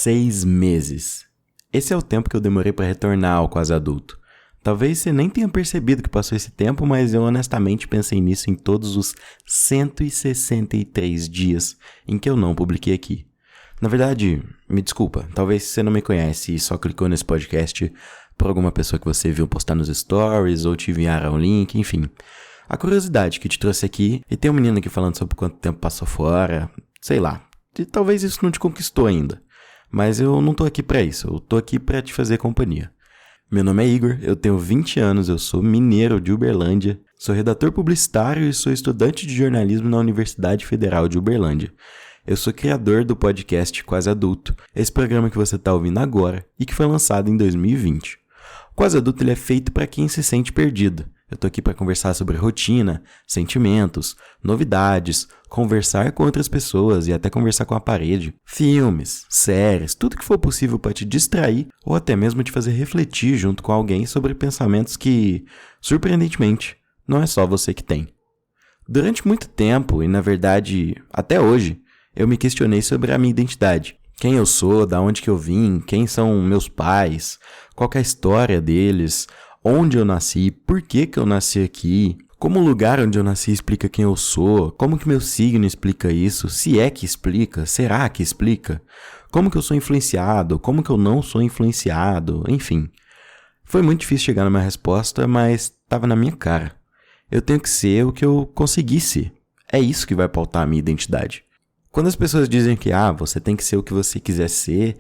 6 meses. Esse é o tempo que eu demorei para retornar ao quase adulto. Talvez você nem tenha percebido que passou esse tempo, mas eu honestamente pensei nisso em todos os 163 dias em que eu não publiquei aqui. Na verdade, me desculpa, talvez você não me conhece e só clicou nesse podcast por alguma pessoa que você viu postar nos stories ou te enviaram um link, enfim. A curiosidade que te trouxe aqui, e tem um menino aqui falando sobre quanto tempo passou fora, sei lá, e talvez isso não te conquistou ainda. Mas eu não tô aqui pra isso, eu tô aqui pra te fazer companhia. Meu nome é Igor, eu tenho 20 anos, eu sou mineiro de Uberlândia, sou redator publicitário e sou estudante de jornalismo na Universidade Federal de Uberlândia. Eu sou criador do podcast Quase Adulto, esse programa que você está ouvindo agora e que foi lançado em 2020. O Quase Adulto ele é feito para quem se sente perdido. Eu tô aqui para conversar sobre rotina, sentimentos, novidades, conversar com outras pessoas e até conversar com a parede, filmes, séries, tudo que for possível para te distrair ou até mesmo te fazer refletir junto com alguém sobre pensamentos que, surpreendentemente, não é só você que tem. Durante muito tempo, e na verdade até hoje, eu me questionei sobre a minha identidade. Quem eu sou, da onde que eu vim, quem são meus pais, qual que é a história deles, onde eu nasci, por que que eu nasci aqui, como o lugar onde eu nasci explica quem eu sou, como que meu signo explica isso, se é que explica, será que explica, como que eu sou influenciado, como que eu não sou influenciado, enfim. Foi muito difícil chegar numa resposta, mas estava na minha cara. Eu tenho que ser o que eu consegui ser. É isso que vai pautar a minha identidade. Quando as pessoas dizem que você tem que ser o que você quiser ser,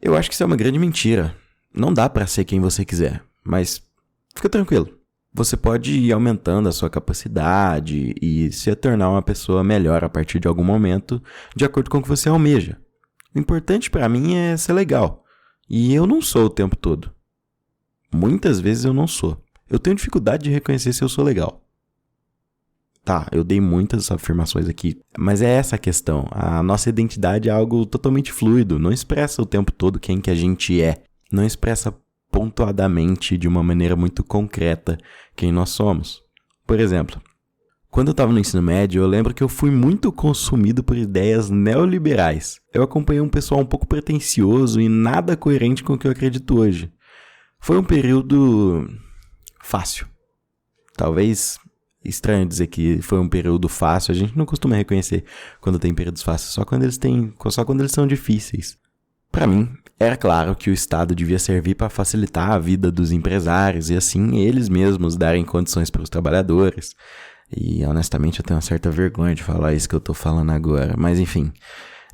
eu acho que isso é uma grande mentira. Não dá pra ser quem você quiser, mas fica tranquilo. Você pode ir aumentando a sua capacidade e se tornar uma pessoa melhor a partir de algum momento, de acordo com o que você almeja. O importante pra mim é ser legal. E eu não sou o tempo todo. Muitas vezes eu não sou. Eu tenho dificuldade de reconhecer se eu sou legal. Tá, eu dei muitas afirmações aqui, mas é essa a questão. A nossa identidade é algo totalmente fluido, não expressa o tempo todo quem que a gente é. Não expressa pontuadamente, de uma maneira muito concreta, quem nós somos. Por exemplo, quando eu estava no ensino médio, eu lembro que eu fui muito consumido por ideias neoliberais. Eu acompanhei um pessoal um pouco pretensioso e nada coerente com o que eu acredito hoje. Foi um período fácil. Talvez estranho dizer que foi um período fácil, a gente não costuma reconhecer quando tem períodos fáceis, só quando eles são difíceis. Para mim, era claro que o Estado devia servir para facilitar a vida dos empresários e assim eles mesmos darem condições para os trabalhadores. E honestamente eu tenho uma certa vergonha de falar isso que eu tô falando agora, mas enfim,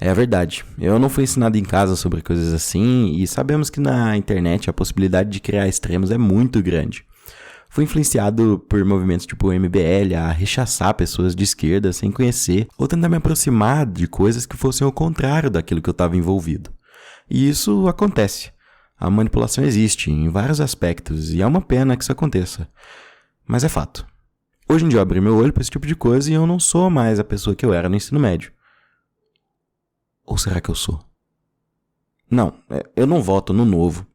é a verdade. Eu não fui ensinado em casa sobre coisas assim e sabemos que na internet a possibilidade de criar extremos é muito grande. Fui influenciado por movimentos tipo o MBL a rechaçar pessoas de esquerda sem conhecer ou tentar me aproximar de coisas que fossem o contrário daquilo que eu estava envolvido. E isso acontece. A manipulação existe em vários aspectos e é uma pena que isso aconteça. Mas é fato. Hoje em dia eu abri meu olho para esse tipo de coisa e eu não sou mais a pessoa que eu era no ensino médio. Ou será que eu sou? Não, eu não voto no novo.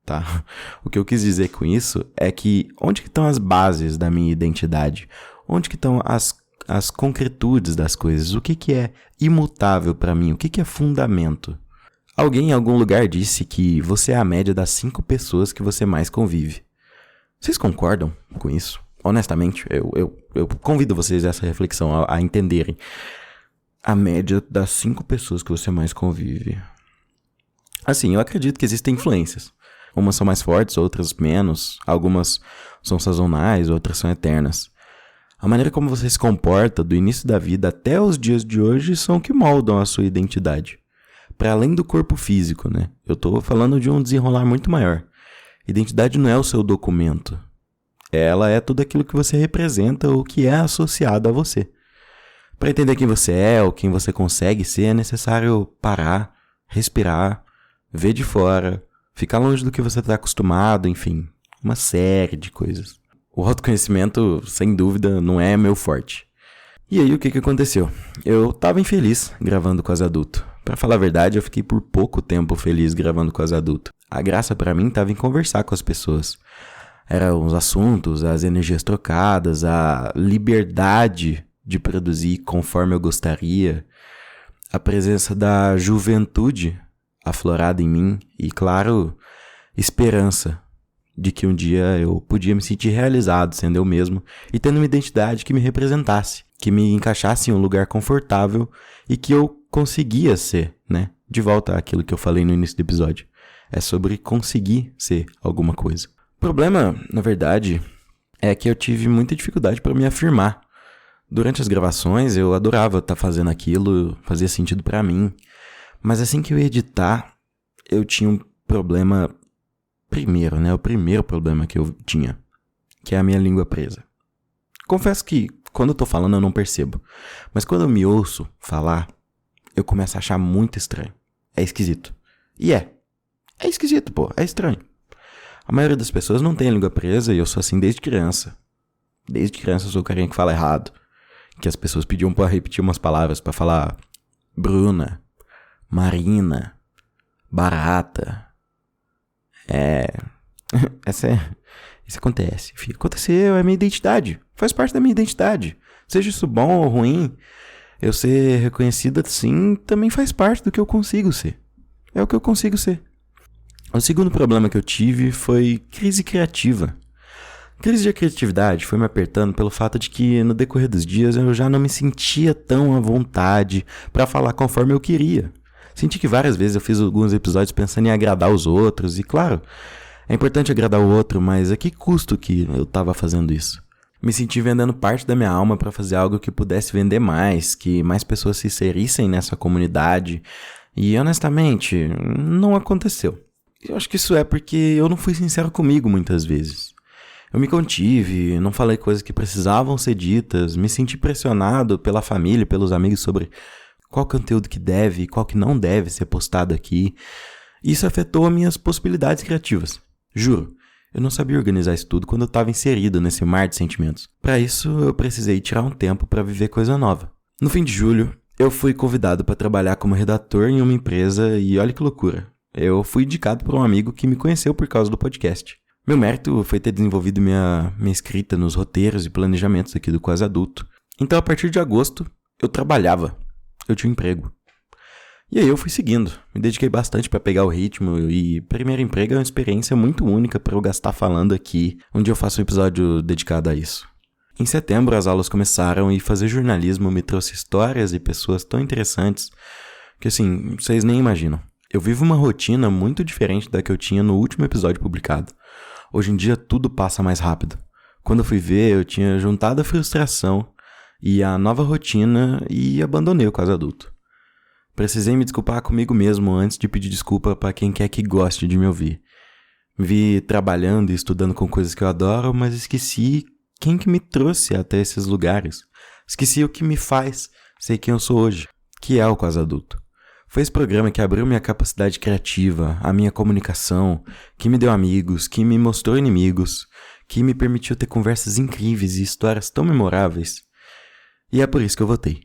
Tá? O que eu quis dizer com isso é que onde que estão as bases da minha identidade? Onde que estão as concretudes das coisas? O que é imutável para mim? O que é fundamento? Alguém em algum lugar disse que você é a média das 5 pessoas que você mais convive. Vocês concordam com isso? Honestamente, eu convido vocês a essa reflexão, a entenderem. A média das 5 pessoas que você mais convive. Assim, eu acredito que existem influências. Umas são mais fortes, outras menos. Algumas são sazonais, outras são eternas. A maneira como você se comporta do início da vida até os dias de hoje são o que moldam a sua identidade. Para além do corpo físico, né? Eu tô falando de um desenrolar muito maior. Identidade não é o seu documento. Ela é tudo aquilo que você representa ou que é associado a você. Para entender quem você é ou quem você consegue ser, é necessário parar, respirar, ver de fora, ficar longe do que você está acostumado, enfim, uma série de coisas. O autoconhecimento, sem dúvida, não é meu forte. E aí, o que aconteceu? Eu estava infeliz gravando Quase Adulto. Pra falar a verdade, eu fiquei por pouco tempo feliz gravando Quase Adulto. A graça pra mim estava em conversar com as pessoas. Eram os assuntos, as energias trocadas, a liberdade de produzir conforme eu gostaria, a presença da juventude aflorada em mim e, claro, esperança de que um dia eu podia me sentir realizado sendo eu mesmo e tendo uma identidade que me representasse, que me encaixasse em um lugar confortável e que eu conseguia ser, né? De volta àquilo que eu falei no início do episódio. É sobre conseguir ser alguma coisa. O problema, na verdade, é que eu tive muita dificuldade para me afirmar. Durante as gravações eu adorava estar fazendo aquilo, fazia sentido pra mim. Mas assim que eu ia editar, eu tinha um problema primeiro, né? O primeiro problema que eu tinha, que é a minha língua presa. Confesso que quando eu tô falando eu não percebo. Mas quando eu me ouço falar, eu começo a achar muito estranho. É esquisito. E é esquisito, pô. É estranho. A maioria das pessoas não tem a língua presa e eu sou assim desde criança. Desde criança eu sou o carinha que fala errado. Que as pessoas pediam pra repetir umas palavras pra falar Bruna, Marina, barata. Isso acontece, filho. Aconteceu, é minha identidade. Faz parte da minha identidade. Seja isso bom ou ruim, eu ser reconhecido assim também faz parte do que eu consigo ser. É o que eu consigo ser. O segundo problema que eu tive foi crise criativa. Crise de criatividade foi me apertando pelo fato de que no decorrer dos dias eu já não me sentia tão à vontade pra falar conforme eu queria. Senti que várias vezes eu fiz alguns episódios pensando em agradar os outros e, claro, é importante agradar o outro, mas a que custo que eu tava fazendo isso? Me senti vendendo parte da minha alma pra fazer algo que pudesse vender mais, que mais pessoas se inserissem nessa comunidade e, honestamente, não aconteceu. Eu acho que isso é porque eu não fui sincero comigo muitas vezes. Eu me contive, não falei coisas que precisavam ser ditas, me senti pressionado pela família e pelos amigos sobre qual conteúdo que deve e qual que não deve ser postado aqui. Isso afetou as minhas possibilidades criativas. Juro, eu não sabia organizar isso tudo quando eu estava inserido nesse mar de sentimentos. Para isso, eu precisei tirar um tempo para viver coisa nova. No fim de julho, eu fui convidado para trabalhar como redator em uma empresa e olha que loucura. Eu fui indicado por um amigo que me conheceu por causa do podcast. Meu mérito foi ter desenvolvido minha escrita nos roteiros e planejamentos aqui do Quase Adulto. Então, a partir de agosto, eu trabalhava. Eu tinha um emprego. E aí eu fui seguindo. Me dediquei bastante para pegar o ritmo e primeiro emprego é uma experiência muito única para eu gastar falando aqui, onde eu faço um episódio dedicado a isso. Em setembro, as aulas começaram e fazer jornalismo me trouxe histórias e pessoas tão interessantes que, assim, vocês nem imaginam. Eu vivo uma rotina muito diferente da que eu tinha no último episódio publicado. Hoje em dia tudo passa mais rápido. Quando eu fui ver, eu tinha juntado a frustração e a nova rotina e abandonei o Quase Adulto. Precisei me desculpar comigo mesmo antes de pedir desculpa para quem quer que goste de me ouvir. Me vi trabalhando e estudando com coisas que eu adoro, mas esqueci quem que me trouxe até esses lugares. Esqueci o que me faz ser quem eu sou hoje, que é o Quase Adulto. Foi esse programa que abriu minha capacidade criativa, a minha comunicação, que me deu amigos, que me mostrou inimigos, que me permitiu ter conversas incríveis e histórias tão memoráveis. E é por isso que eu votei.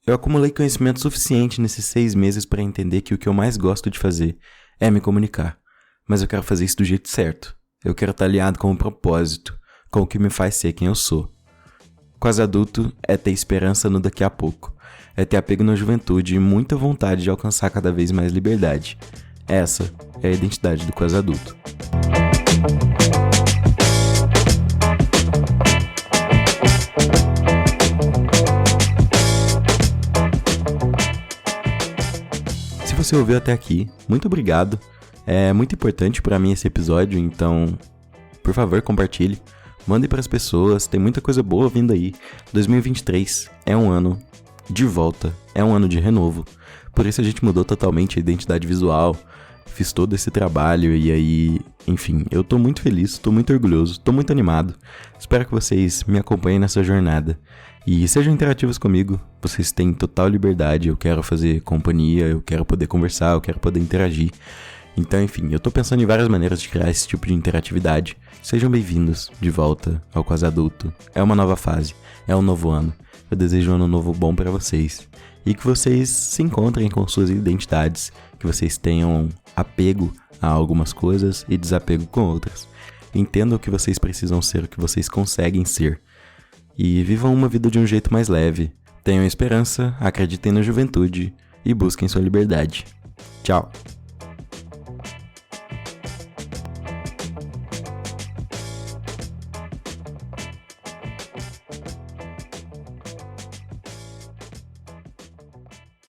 Eu acumulei conhecimento suficiente nesses 6 meses para entender que o que eu mais gosto de fazer é me comunicar. Mas eu quero fazer isso do jeito certo. Eu quero estar alinhado com o propósito, com o que me faz ser quem eu sou. Quase Adulto é ter esperança no daqui a pouco. É ter apego na juventude e muita vontade de alcançar cada vez mais liberdade. Essa é a identidade do Quase Adulto. Se você ouviu até aqui, muito obrigado. É muito importante para mim esse episódio, então, por favor, compartilhe. Mande para as pessoas, tem muita coisa boa vindo aí. 2023 é um ano de volta, é um ano de renovo. Por isso a gente mudou totalmente a identidade visual, fiz todo esse trabalho e aí, enfim, eu tô muito feliz, tô muito orgulhoso, tô muito animado. Espero que vocês me acompanhem nessa jornada e sejam interativos comigo. Vocês têm total liberdade, eu quero fazer companhia, eu quero poder conversar, eu quero poder interagir. Então, enfim, eu tô pensando em várias maneiras de criar esse tipo de interatividade. Sejam bem-vindos de volta ao Quase Adulto. É uma nova fase, é um novo ano. Eu desejo um ano novo bom pra vocês. E que vocês se encontrem com suas identidades, que vocês tenham apego a algumas coisas e desapego com outras. Entendam que vocês precisam ser o que vocês conseguem ser. E vivam uma vida de um jeito mais leve. Tenham esperança, acreditem na juventude e busquem sua liberdade. Tchau!